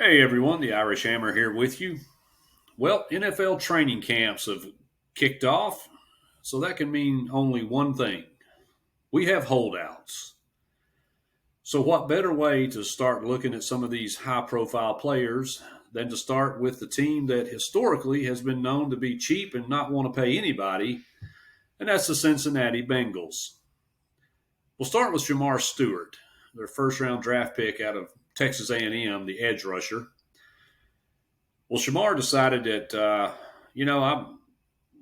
Hey everyone, the Irish Hammer here with you. Well, NFL training camps have kicked off, so that can mean only one thing. We have holdouts. So, what better way to start looking at some of these high profile players than to start with the team that historically has been known to be cheap and not want to pay anybody, and that's the Cincinnati Bengals. We'll start with Jamar Stewart, their first round draft pick out of Texas A&M, the edge rusher. Well, Shamar decided that, I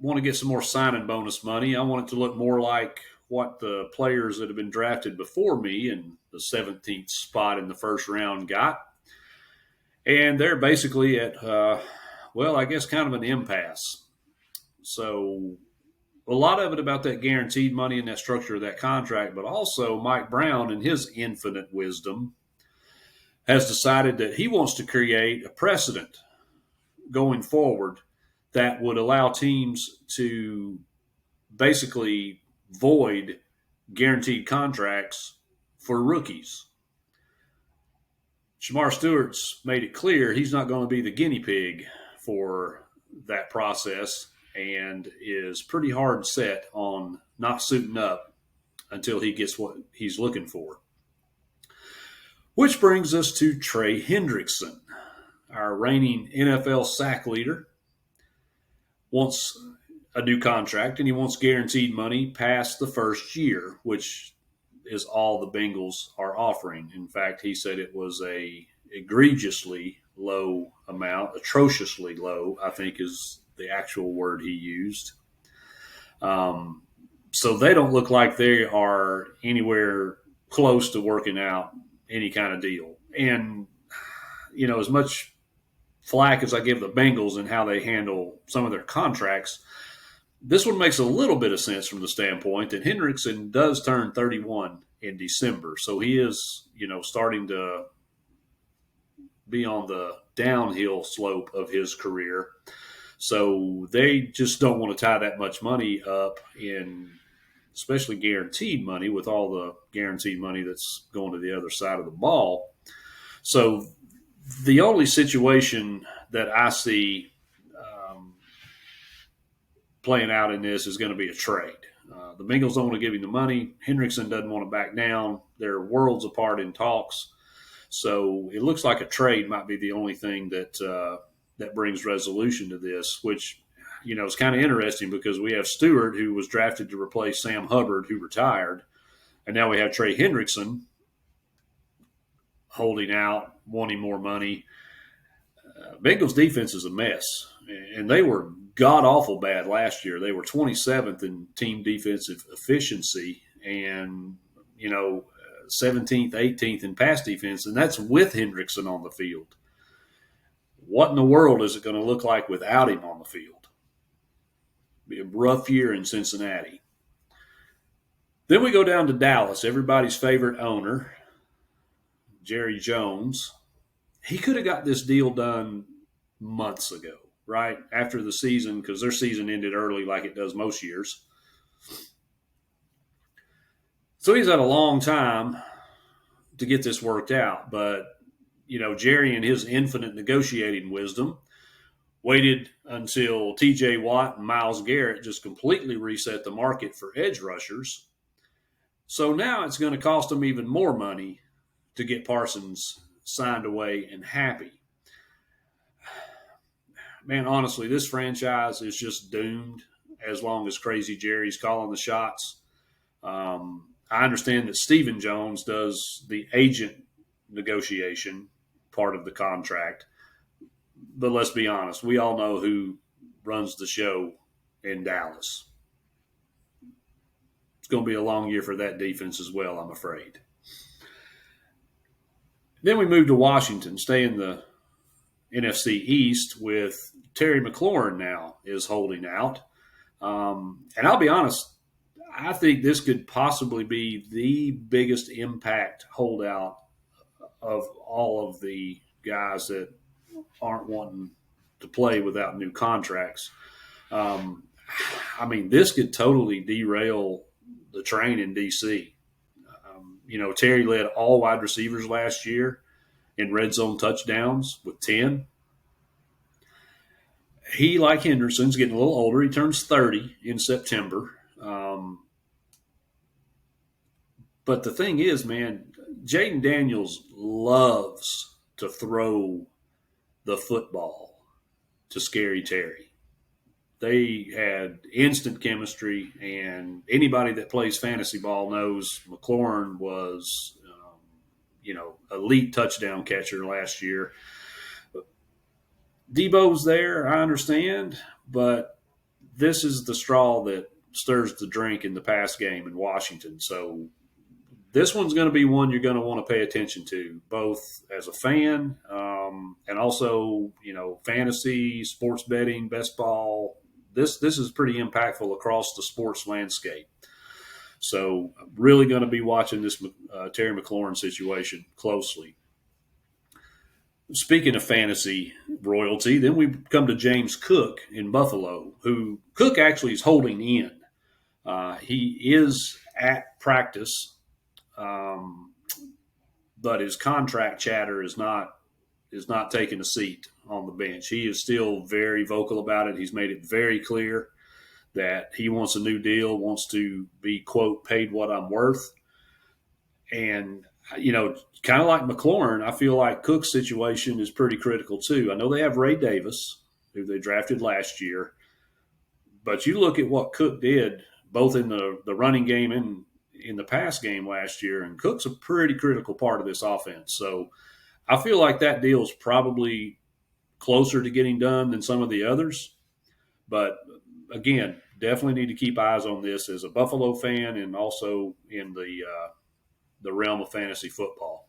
want to get some more signing bonus money. I want it to look more like what the players that have been drafted before me in the 17th spot in the first round got. And they're basically at, I guess kind of an impasse. So a lot of it about that guaranteed money and that structure of that contract, but also Mike Brown in his infinite wisdom has decided that he wants to create a precedent going forward that would allow teams to basically void guaranteed contracts for rookies. Shamar Stewart's made it clear he's not going to be the guinea pig for that process and is pretty hard set on not suiting up until he gets what he's looking for. Which brings us to Trey Hendrickson, our reigning NFL sack leader. Wants a new contract and he wants guaranteed money past the first year, which is all the Bengals are offering. In fact, he said it was a egregiously low amount, atrociously low, I think is the actual word he used. So they don't look like they are anywhere close to working out any kind of deal. And, as much flack as I give the Bengals and how they handle some of their contracts, this one makes a little bit of sense from the standpoint that Hendrickson does turn 31 in December. So he is, starting to be on the downhill slope of his career. So they just don't want to tie that much money up in especially guaranteed money with all the guaranteed money that's going to the other side of the ball. So the only situation that I see playing out in this is going to be a trade. The Bengals don't want to give him the money. Hendrickson doesn't want to back down. They're worlds apart in talks. So it looks like a trade might be the only thing that brings resolution to this, which, is kind of interesting because we have Stewart, who was drafted to replace Sam Hubbard, who retired. And now we have Trey Hendrickson holding out, wanting more money. Bengals defense is a mess, and they were god-awful bad last year. They were 27th in team defensive efficiency and, 17th, 18th in pass defense, and that's with Hendrickson on the field. What in the world is it going to look like without him on the field? Be a rough year in Cincinnati. Then we go down to Dallas, everybody's favorite owner, Jerry Jones. He could have got this deal done months ago, right? After the season, because their season ended early like it does most years. So he's had a long time to get this worked out. But, Jerry and his infinite negotiating wisdom waited until T.J. Watt and Myles Garrett just completely reset the market for edge rushers. So now it's going to cost them even more money to get Parsons signed away and happy. Man, honestly, this franchise is just doomed as long as Crazy Jerry's calling the shots. I understand that Stephen Jones does the agent negotiation part of the contract. But let's be honest, we all know who runs the show in Dallas. It's going to be a long year for that defense as well, I'm afraid. Then we move to Washington, stay in the NFC East with Terry McLaurin now is holding out. And I'll be honest, I think this could possibly be the biggest impact holdout of all of the guys that aren't wanting to play without new contracts. This could totally derail the train in D.C. Terry led all wide receivers last year, in red zone touchdowns with 10. He, like Henderson's, getting a little older. He turns 30 in September. But the thing is, man, Jaden Daniels loves to throw the football to Scary Terry. They had instant chemistry, and anybody that plays fantasy ball knows McLaurin was, elite touchdown catcher last year. Debo's there, I understand, but this is the straw that stirs the drink in the pass game in Washington. So this one's going to be one you're going to want to pay attention to, both as a fan and also, fantasy, sports betting, best ball. This is pretty impactful across the sports landscape. So I'm really going to be watching this Terry McLaurin situation closely. Speaking of fantasy royalty, then we come to James Cook in Buffalo, who Cook actually is holding in. He is at practice, but his contract chatter is not taking a seat on the bench. He is still very vocal about it. He's made it very clear that he wants a new deal, wants to be, quote, paid what I'm worth. And, kind of like McLaurin, I feel like Cook's situation is pretty critical too. I know they have Ray Davis, who they drafted last year, but you look at what Cook did both in the running game and in the pass game last year, and Cook's a pretty critical part of this offense. So I feel like that deal is probably closer to getting done than some of the others. But again, definitely need to keep eyes on this as a Buffalo fan and also in the realm of fantasy football.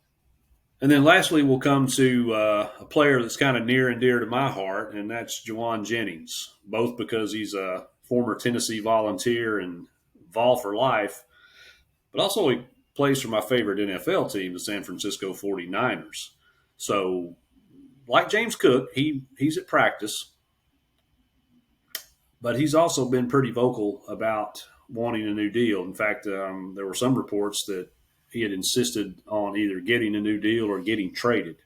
And then lastly, we'll come to a player that's kind of near and dear to my heart, and that's Jauan Jennings, both because he's a former Tennessee Volunteer and Vol for life, but also he plays for my favorite NFL team, the San Francisco 49ers. So, like James Cook, he's at practice, but he's also been pretty vocal about wanting a new deal. In fact, there were some reports that he had insisted on either getting a new deal or getting traded.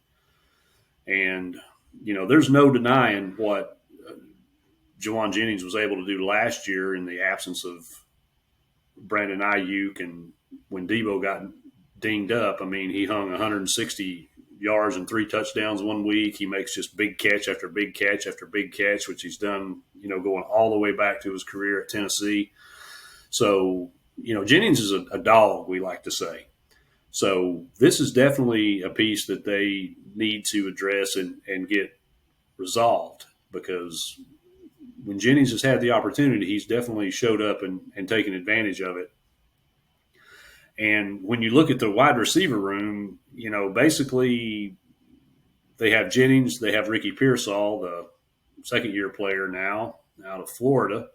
And, there's no denying what Jauan Jennings was able to do last year in the absence of Brandon Ayuk. And when Debo got dinged up, he hung 160 yards and 3 touchdowns one week. He makes just big catch after big catch after big catch, which he's done, going all the way back to his career at Tennessee. So, Jennings is a dog, we like to say. So this is definitely a piece that they need to address and get resolved, because when Jennings has had the opportunity, he's definitely showed up and taken advantage of it. And when you look at the wide receiver room, basically they have Jennings, they have Ricky Pearsall, the second-year player now out of Florida.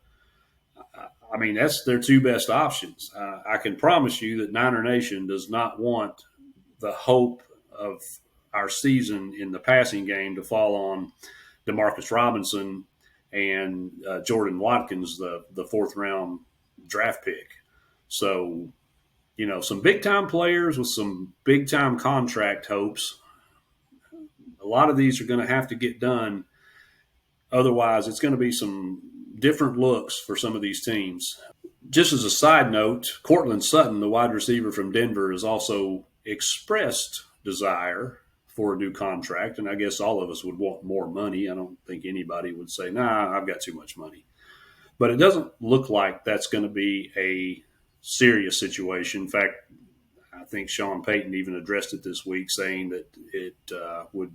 That's their 2 best options. I can promise you that Niner Nation does not want the hope of our season in the passing game to fall on Demarcus Robinson and Jordan Watkins, the 4th-round draft pick. So, some big-time players with some big-time contract hopes. A lot of these are going to have to get done. Otherwise, it's going to be some different looks for some of these teams. Just as a side note, Cortland Sutton, the wide receiver from Denver, has also expressed desire for a new contract. And I guess all of us would want more money. I don't think anybody would say, nah, I've got too much money. But it doesn't look like that's going to be a serious situation. In fact, I think Sean Payton even addressed it this week, saying that it would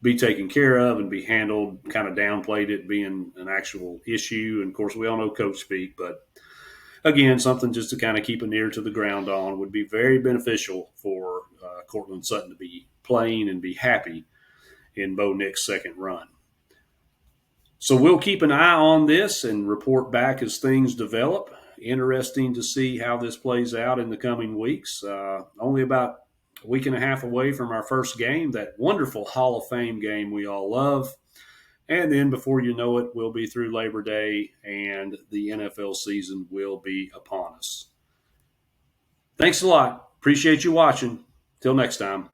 be taken care of and be handled, kind of downplayed it being an actual issue. And of course, we all know coach speak, but again, something just to kind of keep an ear to the ground on would be very beneficial for Cortland Sutton to be playing and be happy in Bo Nix's second run. So we'll keep an eye on this and report back as things develop. Interesting to see how this plays out in the coming weeks. Only about a week and a half away from our first game, that wonderful Hall of Fame game we all love. And then before you know it, we'll be through Labor Day and the NFL season will be upon us. Thanks a lot. Appreciate you watching. Till next time.